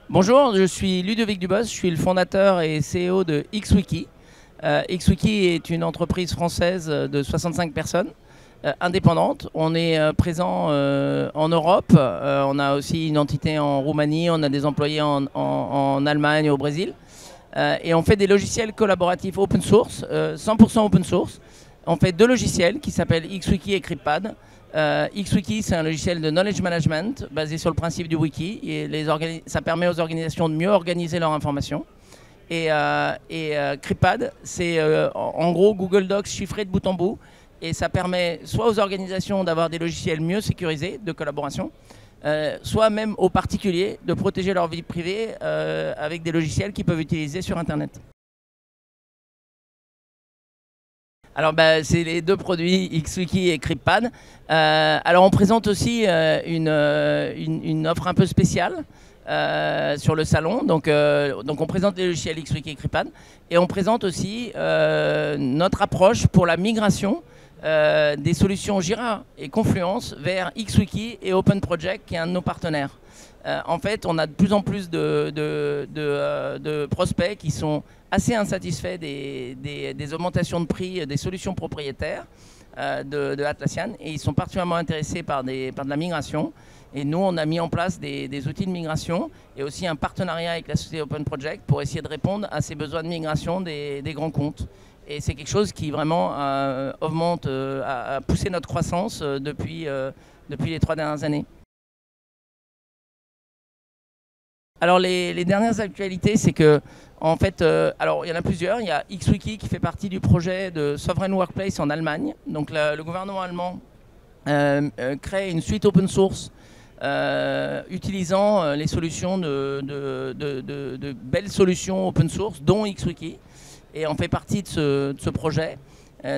Bonjour, je suis Ludovic Dubos, je suis le fondateur et CEO de XWiki. XWiki est une entreprise française de 65 personnes, indépendante. On est présent en Europe, on a aussi une entité en Roumanie, on a des employés en Allemagne et au Brésil. Et on fait des logiciels collaboratifs open source, 100% open source. On fait deux logiciels qui s'appellent XWiki et Cryptpad. XWiki, c'est un logiciel de knowledge management basé sur le principe du wiki. Et ça permet aux organisations de mieux organiser leur information. Et Cryptpad, c'est en gros Google Docs chiffré de bout en bout. Et ça permet soit aux organisations d'avoir des logiciels mieux sécurisés de collaboration, soit même aux particuliers de protéger leur vie privée avec des logiciels qu'ils peuvent utiliser sur Internet. Alors c'est les deux produits, XWiki et Cryptpad. Alors on présente aussi une offre un peu spéciale sur le salon. Donc on présente les logiciels XWiki et Cryptpad. Et on présente aussi notre approche pour la migration des solutions Jira et Confluence vers XWiki et Open Project, qui est un de nos partenaires. En fait, on a de plus en plus de prospects qui sont assez insatisfaits des augmentations de prix des solutions propriétaires de Atlassian, et ils sont particulièrement intéressés par de la migration. Et nous, on a mis en place des outils de migration et aussi un partenariat avec la société Open Project pour essayer de répondre à ces besoins de migration des grands comptes. Et c'est quelque chose qui vraiment augmente, a poussé notre croissance depuis les 3 dernières années. Alors les dernières actualités, c'est que en fait, alors il y en a plusieurs. Il y a XWiki qui fait partie du projet de Sovereign Workplace en Allemagne. Donc le gouvernement allemand crée une suite open source utilisant les solutions de belles solutions open source, dont XWiki. Et on fait partie de ce projet.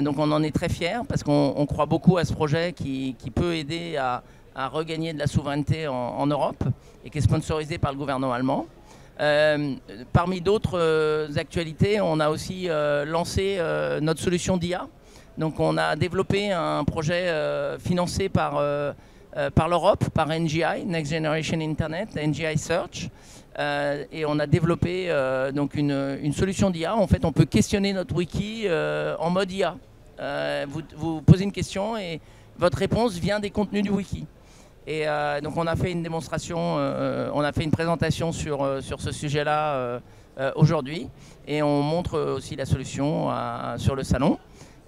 Donc on en est très fiers parce qu'on croit beaucoup à ce projet qui peut aider à regagner de la souveraineté en Europe et qui est sponsorisé par le gouvernement allemand. Parmi d'autres actualités, on a aussi lancé notre solution d'IA. Donc on a développé un projet financé par l'Europe, par NGI, Next Generation Internet, NGI Search. Et on a développé donc une solution d'IA. En fait, on peut questionner notre wiki en mode IA. Vous posez une question et votre réponse vient des contenus du wiki. Et donc on a fait une démonstration, on a fait une présentation sur ce sujet-là aujourd'hui. Et on montre aussi la solution sur le salon.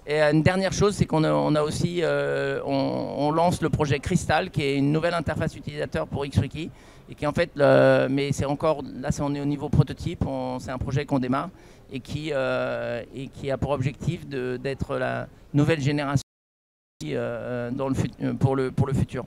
Et une dernière chose, c'est qu'on a aussi, on lance le projet Crystal, qui est une nouvelle interface utilisateur pour XWiki. Et qui en fait, mais c'est encore, là on est au niveau prototype, c'est un projet qu'on démarre et qui a pour objectif d'être la nouvelle génération pour le futur.